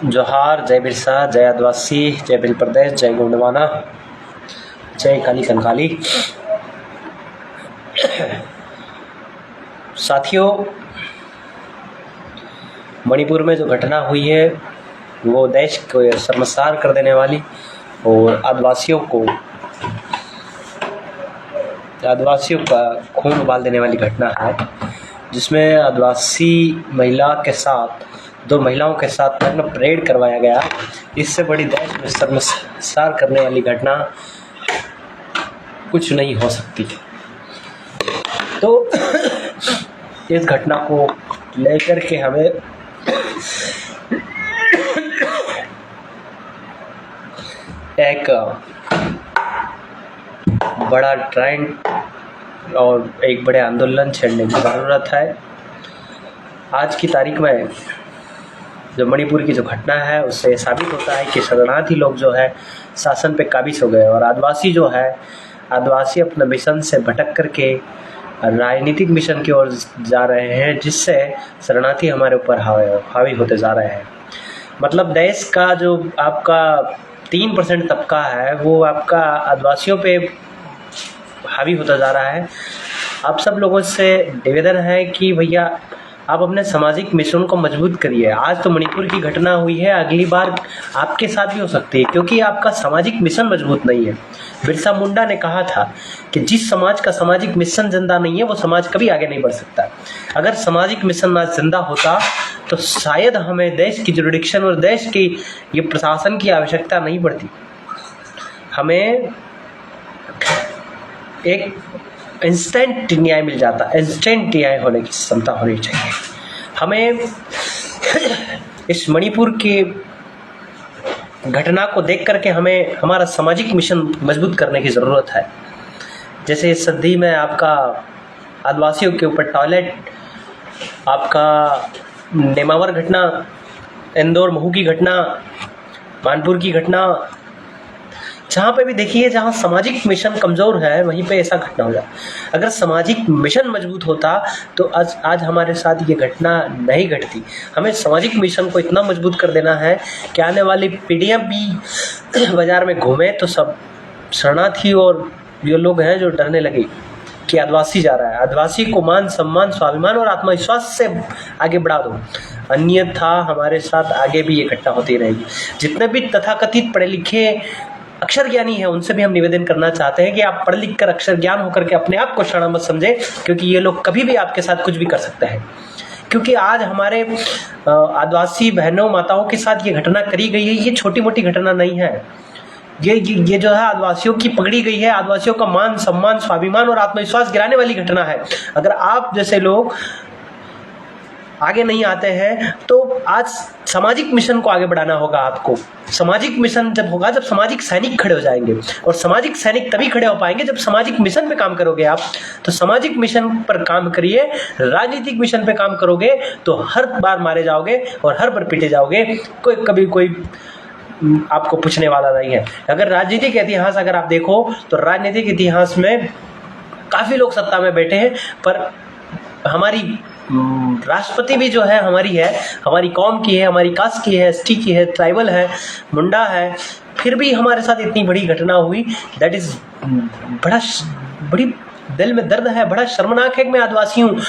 जोहार, जय बिरसा, जय आदिवासी, जय भिल प्रदेश, जय गोंडवाना, जय काली कंकाली। साथियों, मणिपुर में जो घटना हुई है वो देश को शर्मसार कर देने वाली और आदिवासियों का खून उबाल देने वाली घटना है, जिसमें आदिवासी महिला के साथ 2 महिलाओं के साथ परेड करवाया गया। इससे बड़ी देश में शर्मसार करने वाली घटना कुछ नहीं हो सकती। तो इस घटना को लेकर के हमें एक बड़ा ट्रेंड और एक बड़े आंदोलन छेड़ने की ज़रूरत है। आज की तारीख में जो मणिपुर की जो घटना है उससे साबित होता है कि शरणार्थी लोग जो है शासन पे काबिज हो गए और आदिवासी अपना मिशन से भटक करके राजनीतिक मिशन की ओर जा रहे हैं, जिससे शरणार्थी हमारे ऊपर हावी होते जा रहे हैं। मतलब देश का जो आपका 3% तबका है वो आपका आदिवासियों पे हावी होता जा रहा है। आप सब लोगों से निवेदन है कि भैया आप अपने सामाजिक मिशन को मजबूत करिए। आज तो मणिपुर की घटना हुई है, अगली बार आपके साथ भी हो सकती है, क्योंकि आपका सामाजिक मिशन मजबूत नहीं है। बिरसा मुंडा ने कहा था कि जिस समाज का सामाजिक मिशन जिंदा नहीं है वो समाज कभी आगे नहीं बढ़ सकता। अगर सामाजिक मिशन आज जिंदा होता तो शायद हमें देश की जुरिडिक्शन और देश की ये प्रशासन की आवश्यकता नहीं पड़ती। हमें एक इंस्टेंट न्याय मिल जाता, इंस्टेंट न्याय होने की क्षमता होनी चाहिए। हमें इस मणिपुर की घटना को देख करके हमें हमारा सामाजिक मिशन मजबूत करने की ज़रूरत है। जैसे इस सदी में आपका आदिवासियों के ऊपर टॉयलेट, आपका नेमावर घटना, इंदौर महू की घटना, मानपुर की घटना, जहाँ पे भी देखिए जहाँ सामाजिक मिशन कमज़ोर है वहीं पे ऐसा घटना हो जाए। अगर सामाजिक मिशन मजबूत होता तो आज हमारे साथ ये घटना नहीं घटती। हमें सामाजिक मिशन को इतना मजबूत कर देना है कि आने वाली पीढ़ियाँ भी बाज़ार में घूमे तो सब शरणार्थी और ये लोग हैं जो डरने लगे कि आदिवासी जा रहा है। आदिवासी को मान सम्मान, स्वाभिमान और आत्मविश्वास से आगे बढ़ा दो, अन्यथा हमारे साथ आगे भी ये घटना होती रहेगी। जितने भी तथाकथित पढ़े लिखे अक्षर ज्ञानी है उनसे भी हम निवेदन करना चाहते हैं कि आप पढ़ लिख कर अक्षर ज्ञान होकर के अपने आप को शरण मत समझे, क्योंकि ये लोग कभी भी आपके साथ कुछ भी कर सकते हैं। क्योंकि आज हमारे आदिवासी बहनों माताओं के साथ ये घटना करी गई है, ये छोटी मोटी घटना नहीं है। ये जो है आदिवासियों की पकड़ी गई है, आदिवासियों का मान सम्मान, स्वाभिमान और आत्मविश्वास गिराने वाली घटना है। अगर आप जैसे लोग आगे नहीं आते हैं तो आज सामाजिक मिशन को आगे बढ़ाना होगा आपको। सामाजिक मिशन जब होगा जब सामाजिक सैनिक खड़े हो जाएंगे, और सामाजिक सैनिक तभी खड़े हो पाएंगे जब सामाजिक मिशन पे काम करोगे आप। तो सामाजिक मिशन पर काम करिए, राजनीतिक मिशन पे काम करोगे तो हर बार मारे जाओगे और हर बार पीटे जाओगे, कभी कोई आपको पूछने वाला नहीं है। अगर राजनीतिक इतिहास अगर आप देखो तो राजनीतिक इतिहास में काफ़ी लोग सत्ता में बैठे हैं, पर हमारी राष्ट्रपति भी जो है हमारी कौम की है, हमारी कास्ट की है, एसटी की है, ट्राइबल है, मुंडा है, फिर भी हमारे साथ इतनी बड़ी घटना हुई। दैट इज़ बड़ी दिल में दर्द है, बड़ा शर्मनाक है कि मैं आदिवासी हूँ।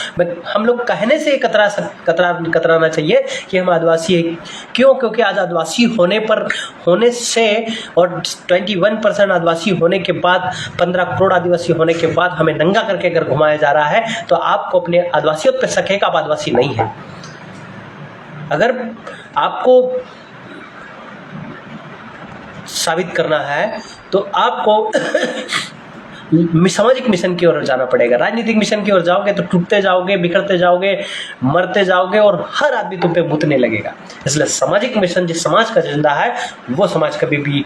हम लोग कहने से कतराना चाहिए कि हम आदिवासी हैं। क्यों? क्योंकि आज आदिवासी होने से और 21% आदिवासी होने के बाद, 15 करोड़ आदिवासी होने के बाद हमें नंगा करके अगर घुमाया जा रहा है तो आपको अपने आदिवासियत पे शक है कि आप आदिवासी नहीं हैं। अगर आपको साबित करना है तो आपको सामाजिक मिशन की ओर जाना पड़ेगा। राजनीतिक मिशन की ओर जाओगे तो टूटते जाओगे, बिखरते जाओगे, मरते जाओगे और हर आदमी तुम पे मुतने लगेगा। इसलिए सामाजिक मिशन जिस समाज का जिंदा है वो समाज कभी भी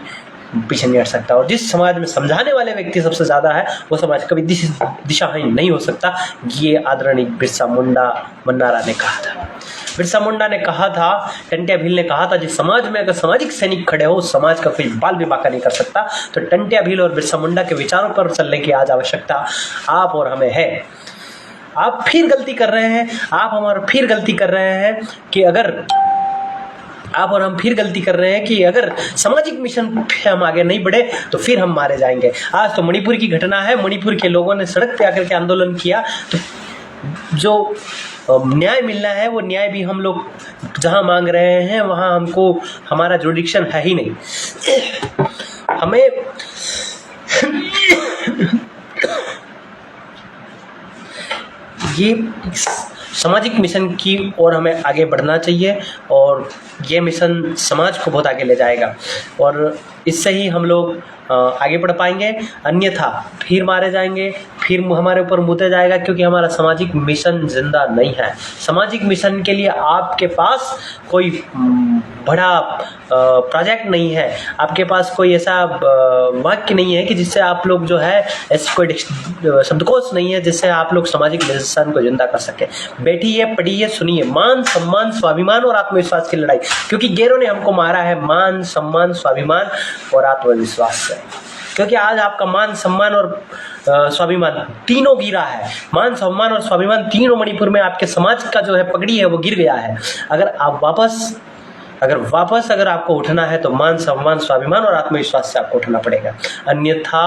पीछे नहीं हट सकता, और जिस समाज में समझाने वाले व्यक्ति सबसे ज़्यादा है वो समाज कभी दिशाहीन नहीं हो सकता। ये आदरणीय बिरसा मुंडा मन्नारा ने कहा था। बिरसा मुंडा ने कहा था, टंट्या भील ने कहा था, जिस समाज में अगर सामाजिक सैनिक खड़े हो उस समाज का कोई बाल भी बाका नहीं कर सकता। तो टंट्या भील और बिरसा मुंडा के विचारों पर चलने की आज आवश्यकता आप और हमें है। आप फिर गलती कर रहे हैं, आप हमारे फिर गलती कर रहे हैं कि अगर आप और हम फिर गलती कर रहे हैं कि अगर सामाजिक मिशन पे हम आगे नहीं बढ़े तो फिर हम मारे जाएंगे। आज तो मणिपुर की घटना है, मणिपुर के लोगों ने सड़क पे आकर के आंदोलन किया, तो जो न्याय मिलना है वो न्याय भी हम लोग जहां मांग रहे हैं वहां हमको हमारा जुरिडिक्शन है ही नहीं। हमें ये सामाजिक मिशन की ओर हमें आगे बढ़ना चाहिए और ये मिशन समाज को बहुत आगे ले जाएगा और इससे ही हम लोग आगे बढ़ पाएंगे। अन्यथा फिर मारे जाएंगे, फिर हमारे ऊपर मुद्दा जाएगा, क्योंकि हमारा सामाजिक मिशन जिंदा नहीं है। सामाजिक मिशन के लिए आपके पास कोई बड़ा प्रोजेक्ट नहीं है, आपके पास कोई ऐसा वाक्य नहीं है कि जिससे आप लोग जो है ऐसी कोई शब्दकोश नहीं है जिससे आप लोग सामाजिक मिशन को जिंदा कर सके। बैठिए, पढ़िए, सुनिए। मान सम्मान स्वाभिमान और आत्मविश्वास की लड़ाई, क्योंकि गैरों ने हमको मारा है मान सम्मान स्वाभिमान और आत्मविश्वास से। क्योंकि आज आपका मान सम्मान और स्वाभिमान तीनों गिरा है। मान सम्मान और स्वाभिमान तीनों मणिपुर में आपके समाज का जो है पगड़ी है वो गिर गया है। अगर वापस अगर आपको उठना है तो मान सम्मान स्वाभिमान और आत्मविश्वास से आपको उठना पड़ेगा। अन्यथा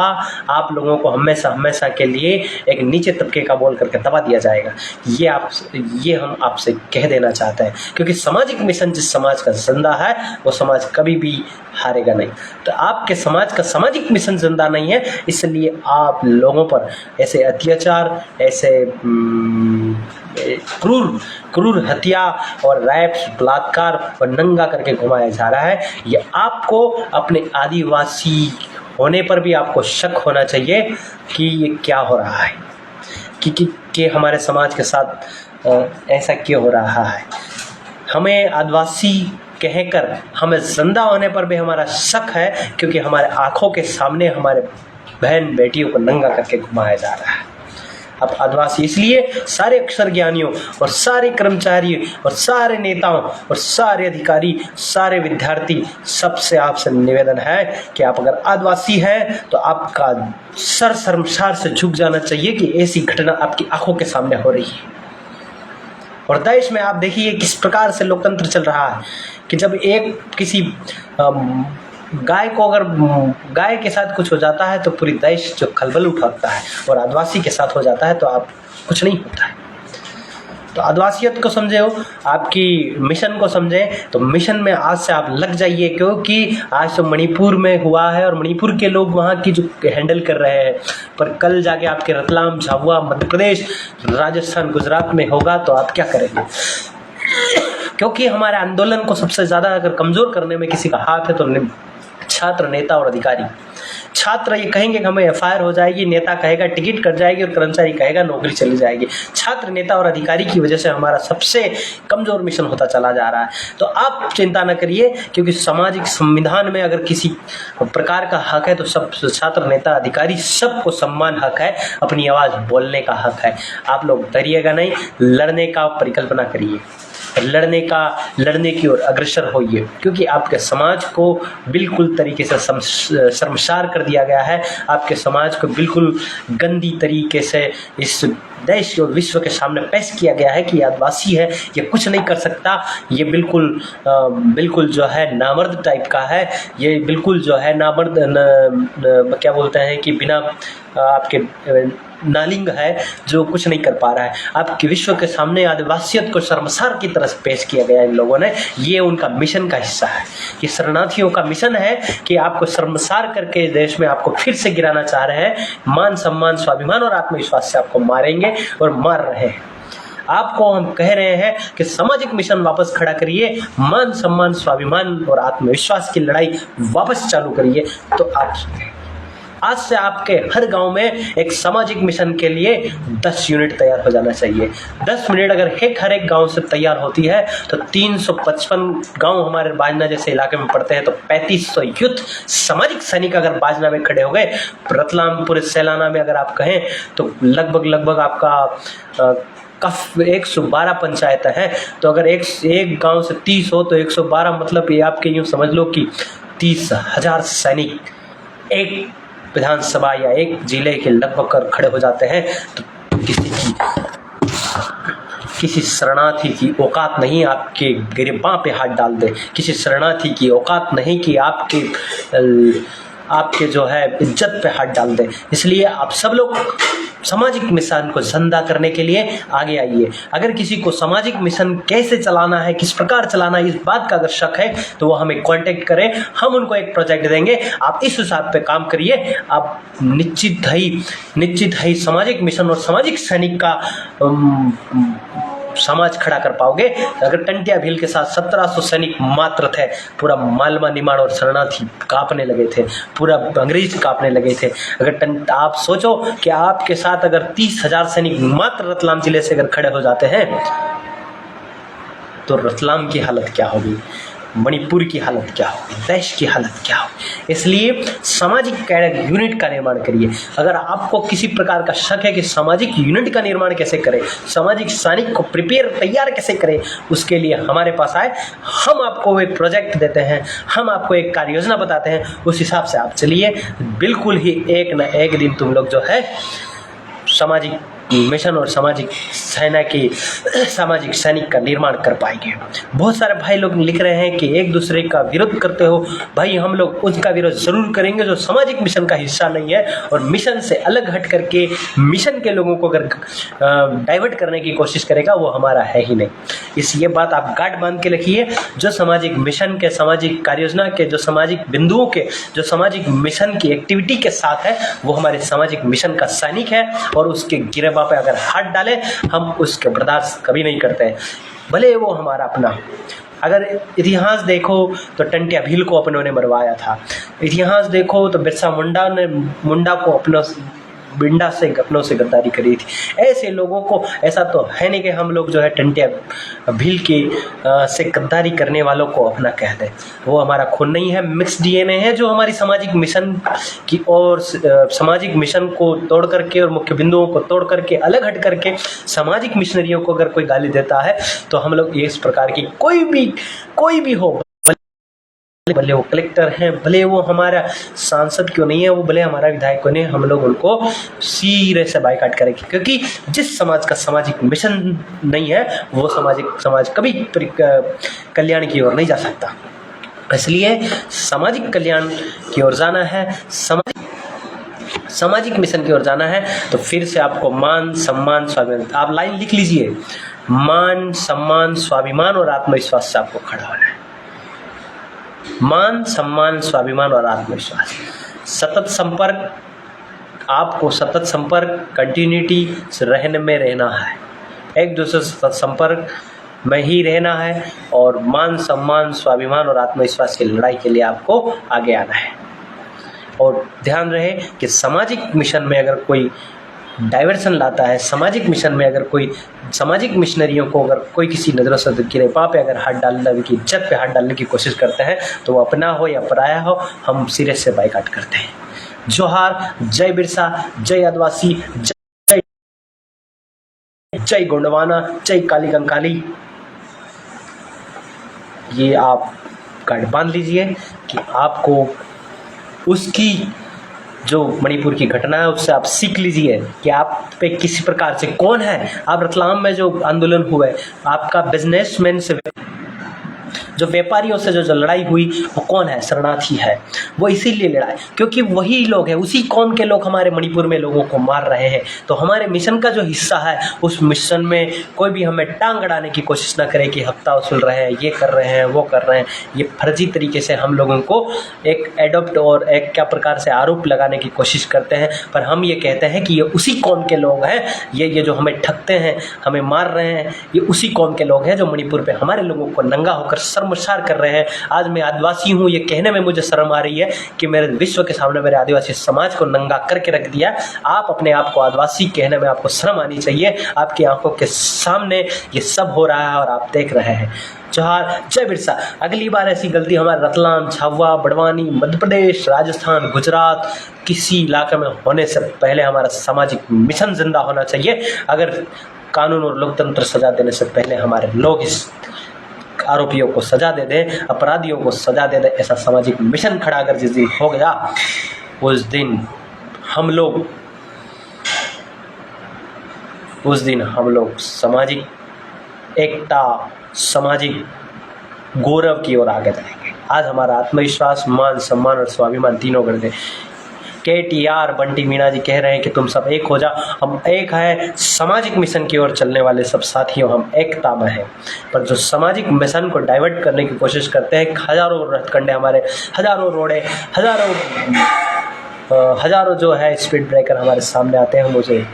आप लोगों को हमेशा के लिए एक नीचे तबके का बोल करके दबा दिया जाएगा। ये हम आपसे कह देना चाहते हैं, क्योंकि सामाजिक मिशन जिस समाज का जिंदा है वो समाज कभी भी हारेगा नहीं। तो आपके समाज का सामाजिक मिशन जिंदा नहीं है, इसलिए आप लोगों पर ऐसे अत्याचार, ऐसे क्रूर हत्या और रैप, बलात्कार और नंगा करके घुमाया जा रहा है। ये आपको अपने आदिवासी होने पर भी आपको शक होना चाहिए कि ये क्या हो रहा है, कि हमारे समाज के साथ ऐसा क्यों हो रहा है। हमें आदिवासी कहकर हमें जिंदा होने पर भी हमारा शक है, क्योंकि हमारे आंखों के सामने हमारे बहन बेटियों को नंगा करके घुमाया जा रहा है। अब आदिवासी, इसलिए सारे अक्षर ज्ञानियों और सारे कर्मचारी और सारे नेताओं और सारे अधिकारी, सारे विद्यार्थी, सबसे आपसे निवेदन है कि आप अगर आदिवासी हैं तो आपका सर शर्मसार से झुक जाना चाहिए कि ऐसी घटना आपकी आंखों के सामने हो रही है। और देश में आप देखिए किस प्रकार से लोकतंत्र चल रहा है कि जब किसी गाय को अगर गाय के साथ कुछ हो जाता है तो पूरी देश जो खलबल उठाता है, और आदिवासी के साथ हो जाता है तो आप कुछ नहीं होता है। तो आदिवासियत को समझे हो, आपकी मिशन को समझे, तो मिशन में आज से आप लग जाइए, क्योंकि आज तो मणिपुर में हुआ है और मणिपुर के लोग वहाँ की जो हैंडल कर रहे हैं, पर कल जाके आपके रतलाम, झाबुआ, मध्य प्रदेश, राजस्थान, गुजरात में होगा तो आप क्या करेंगे। क्योंकि हमारे आंदोलन को सबसे ज़्यादा अगर कमज़ोर करने में किसी का हाथ है तो छात्र, नेता और अधिकारी। छात्र ये कहेंगे कि हमें एफआईआर हो जाएगी, नेता कहेगा टिकट कट जाएगी और कर्मचारी कहेगा नौकरी चली जाएगी। छात्र, नेता और अधिकारी की वजह से हमारा सबसे कमज़ोर मिशन होता चला जा रहा है। तो आप चिंता न करिए, क्योंकि सामाजिक संविधान में अगर किसी प्रकार का हक है तो सब छात्र, नेता, अधिकारी सबको सम्मान हक है, अपनी आवाज़ बोलने का हक है। आप लोग डरिएगा नहीं, लड़ने का परिकल्पना करिए, लड़ने की ओर अग्रसर होइए, क्योंकि आपके समाज को बिल्कुल तरीके से शर्मसार कर दिया गया है। आपके समाज को बिल्कुल गंदी तरीके से इस देश और विश्व के सामने पेश किया गया है कि आदिवासी है, ये कुछ नहीं कर सकता, ये बिल्कुल जो है नामर्द टाइप का है, ये बिल्कुल जो है नामर्द क्या बोलते हैं कि बिना आपके नालिंग है, जो कुछ नहीं कर पा रहा है। आपके विश्व के सामने आदिवासियत को शर्मसार की तरह पेश किया गया इन लोगों ने। ये उनका मिशन का हिस्सा है, ये शरणार्थियों का मिशन है कि आपको शर्मसार करके देश में आपको फिर से गिराना चाह रहे हैं। मान सम्मान स्वाभिमान और आत्मविश्वास से आपको मारेंगे और मार रहे हैं। आपको हम कह रहे हैं कि सामाजिक मिशन वापस खड़ा करिए, मान सम्मान स्वाभिमान और आत्मविश्वास की लड़ाई वापस चालू करिए। तो आज से आपके हर गांव में एक सामाजिक मिशन के लिए 10 यूनिट तैयार हो जाना चाहिए। 10 मिनट अगर हर एक गांव से तैयार होती है तो 355 गांव हमारे बाजना जैसे इलाके में पड़ते हैं, तो 3500 यूथ सामाजिक सैनिक अगर बाजना में खड़े हो गए, रतलाम, पूरे सैलाना में अगर आप कहें तो लगभग आपका 112 पंचायत हैं। तो अगर एक गांव से 30 हो तो 112, मतलब ये आपके यूँ समझ लो कि 30,000 सैनिक एक विधानसभा या एक जिले के लगभग कर खड़े हो जाते हैं। तो किसी शरणार्थी की औकात नहीं आपके गिरबां पे हाथ डाल दे, किसी शरणार्थी की औकात नहीं कि आपके जो है इज्जत पे हाथ डाल दे। इसलिए आप सब लोग सामाजिक मिशन को जिंदा करने के लिए आगे आइए। अगर किसी को सामाजिक मिशन कैसे चलाना है, किस प्रकार चलाना है, इस बात का अगर शक है तो वो हमें कांटेक्ट करें, हम उनको एक प्रोजेक्ट देंगे, आप इस हिसाब पे काम करिए। आप निश्चित ही सामाजिक मिशन और सामाजिक सैनिक का समाज खड़ा कर पाओगे। अगर टंटिया भील के साथ 1700 सैनिक मात्र थे, पूरा मालवा निमाड़ और शरणार्थी कांपने लगे थे, पूरा अंग्रेज कांपने लगे थे। अगर आप सोचो कि आपके साथ अगर 30,000 सैनिक मात्र रतलाम जिले से अगर खड़े हो जाते हैं तो रतलाम की हालत क्या होगी, मणिपुर की हालत क्या होगी, देश की हालत क्या होगी। इसलिए सामाजिक कैडर यूनिट का निर्माण करिए। अगर आपको किसी प्रकार का शक है कि सामाजिक यूनिट का निर्माण कैसे करें, सामाजिक सैनिक को तैयार कैसे करें, उसके लिए हमारे पास आए, हम आपको एक प्रोजेक्ट देते हैं, हम आपको एक कार्य योजना बताते हैं, उस हिसाब से आप चलिए। बिल्कुल ही एक न एक दिन तुम लोग जो है सामाजिक मिशन और सामाजिक सैनिक का निर्माण कर पाएंगे। बहुत सारे भाई लोग लिख रहे हैं कि एक दूसरे का विरोध करते हो। भाई हम लोग उसका विरोध जरूर करेंगे जो सामाजिक मिशन का हिस्सा नहीं है और मिशन से अलग हट करके मिशन के लोगों को अगर डाइवर्ट करने की कोशिश करेगा वो हमारा है ही नहीं। ये बात आप गांठ बांध के रखिए। जो सामाजिक मिशन के, सामाजिक कार्य योजना के, जो सामाजिक बिंदुओं के, जो सामाजिक मिशन की एक्टिविटी के साथ है वो हमारे सामाजिक मिशन का सैनिक है और उसके गिरबां पे अगर हाथ डाले हम उसके बर्दाश्त कभी नहीं करते हैं, भले वो हमारा अपना। अगर इतिहास देखो तो टंटिया भील को अपनों ने मरवाया था, इतिहास देखो तो बिरसा मुंडा को बिंडा से अपनों से गद्दारी करी थी। ऐसे लोगों को, ऐसा तो है नहीं कि हम लोग जो है टंटिया भील के से गद्दारी करने वालों को अपना कह दें। वो हमारा खून नहीं है, मिक्स डीएनए है जो हमारी सामाजिक मिशन की और सामाजिक मिशन को तोड़ करके और मुख्य बिंदुओं को तोड़ करके अलग हट करके सामाजिक मिशनरियों को अगर कोई गाली देता है तो हम लोग इस प्रकार की कोई भी हो, भले वो कलेक्टर हैं, भले वो हमारा सांसद क्यों नहीं है, वो भले हमारा विधायक क्यों नहीं है, हम लोग उनको सिरे से बायकॉट करेंगे। क्योंकि जिस समाज का सामाजिक मिशन नहीं है वो समाज कभी कल्याण की ओर नहीं जा सकता। इसलिए सामाजिक कल्याण की ओर जाना है, सामाजिक मिशन की ओर जाना है तो फिर से आपको मान, सम्मान, स्वाभिमान, आप लाइन लिख लीजिए, मान, सम्मान, स्वाभिमान और आत्मविश्वास से आपको खड़ा होना है। मान, सम्मान, स्वाभिमान और आत्मविश्वास, सतत संपर्क, आपको सतत संपर्क, कंटिन्यूटी रहना है, एक दूसरे से संपर्क में ही रहना है और मान, सम्मान, स्वाभिमान और आत्मविश्वास की लड़ाई के लिए आपको आगे आना है। और ध्यान रहे कि सामाजिक मिशन में अगर कोई डाइवर्सन लाता है, सामाजिक मिशन में अगर कोई सामाजिक मिशनरियों को अगर कोई किसी नज़रों से गिरेपा पे अगर हाथ डालने की, इज्जत पे हाथ डालने की कोशिश करते हैं तो वो अपना हो या पराया हो, हम सिरे से बायकॉट करते हैं। जोहार, जय बिरसा, जय आदिवासी, जय गोंडवाना, जय काली कंकाली। ये आप गांठ बांध लीजिए कि आपको उसकी जो मणिपुर की घटना है उससे आप सीख लीजिए कि आप पे किसी प्रकार से कौन है। आप रतलाम में जो आंदोलन हुआ है, आपका बिजनेसमैन से, जो व्यापारियों से जो लड़ाई हुई वो कौन है, शरणार्थी है। वो इसीलिए लड़ा क्योंकि वही लोग हैं, उसी कौम के लोग हमारे मणिपुर में लोगों को मार रहे हैं। तो हमारे मिशन का जो हिस्सा है उस मिशन में कोई भी हमें टांग अड़ाने की कोशिश ना करे कि हफ्ता वसूल रहे हैं, ये कर रहे हैं, वो कर रहे हैं। ये फर्जी तरीके से हम लोगों को एक एडॉप्ट और एक क्या प्रकार से आरोप लगाने की कोशिश करते हैं। पर हम ये कहते हैं कि ये उसी कौम के लोग हैं, ये जो हमें ठगते हैं, हमें मार रहे हैं, ये उसी कौम के लोग हैं जो मणिपुर पे हमारे लोगों को नंगा होकर शर्मसार कर रहे हैं। आज मैं आदिवासी हूँ ये कहने में मुझे शर्म आ रही है कि मेरे विश्व के सामने मेरे आदिवासी समाज को नंगा करके रख दिया। आप अपने आप को आदिवासी कहने में आपको शर्म आनी चाहिए। आपकी आंखों के सामने ये सब हो रहा है और आप देख रहे हैं। जोहार, जय बिरसा। अगली बार ऐसी गलती हमारे रतलाम, झाबुआ, बड़वानी, मध्य प्रदेश, राजस्थान, गुजरात किसी इलाके में होने से पहले हमारा सामाजिक मिशन जिंदा होना चाहिए। अगर कानून और लोकतंत्र सजा देने से पहले हमारे लोग इस आरोपियों को सजा दे दें, अपराधियों को सजा दे दें, ऐसा सामाजिक मिशन खड़ा अगर जिस दिन हो गया उस दिन हम लोग सामाजिक एकता, सामाजिक गौरव की ओर आगे जाएंगे। आज हमारा आत्मविश्वास, मान सम्मान और स्वाभिमान तीनों बढ़ गए। KTR बंटी मीणा जी कह रहे हैं कि तुम सब एक हो जा। हम एक हैं, सामाजिक मिशन की ओर चलने वाले सब साथियों, हम एकता में हैं। पर जो सामाजिक मिशन को डाइवर्ट करने की कोशिश करते हैं, हजारों हथकंडे हमारे, हजारों रोड़े, हजारों जो है स्पीड ब्रेकर हमारे सामने आते हैं,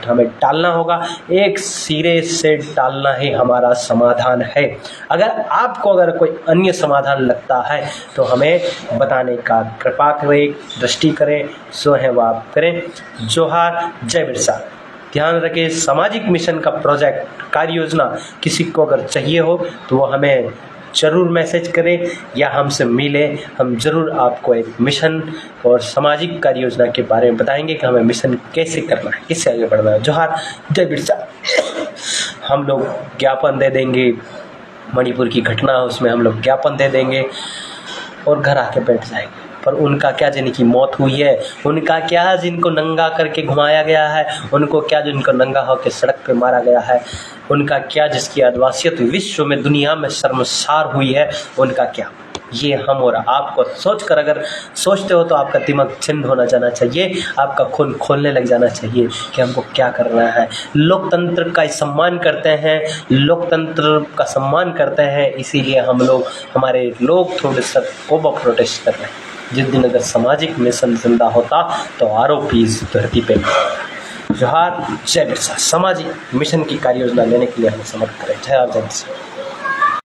हमें टालना होगा। एक सिरे से टालना ही हमारा समाधान है। अगर कोई अन्य समाधान लगता है तो हमें बताने का कृपा करें, दृष्टि करें, सो है वो आप करें। जोहार, जय बिरसा। ध्यान रखें, सामाजिक मिशन का प्रोजेक्ट, कार्य योजना किसी को अगर चाहिए हो तो वो हमें ज़रूर मैसेज करें या हमसे मिले। हम ज़रूर आपको एक मिशन और सामाजिक कार्य योजना के बारे में बताएंगे कि हमें मिशन कैसे करना है, किससे आगे बढ़ना है। जोहार, जय बिरसा। हम लोग ज्ञापन दे देंगे, मणिपुर की घटना उसमें हम लोग ज्ञापन दे देंगे और घर आके बैठ जाएंगे। पर उनका क्या जिनकी मौत हुई है, उनका क्या जिनको नंगा करके घुमाया गया है, उनको क्या जिनको नंगा होकर सड़क पे मारा गया है, उनका क्या जिसकी आदिवासियत विश्व में, दुनिया में शर्मसार हुई है, उनका क्या। ये हम और आपको सोचकर, अगर सोचते हो तो आपका दिमाग छिन्न होना जाना चाहिए, आपका खून खोलने लग जाना चाहिए कि हमको क्या करना है। लोकतंत्र का सम्मान करते हैं, लोकतंत्र का सम्मान करते हैं, इसीलिए हम लोग, हमारे लोग थोड़े सा ओवर प्रोटेस्ट कर रहे हैं। जिस दिन अगर सामाजिक मिशन जिंदा होता तो आरोपी इस धरती पे। जोहार, जय बिरसा। सामाजिक मिशन की कार्य योजना लेने के लिए हमें समर्थ करें। जय बिरसा।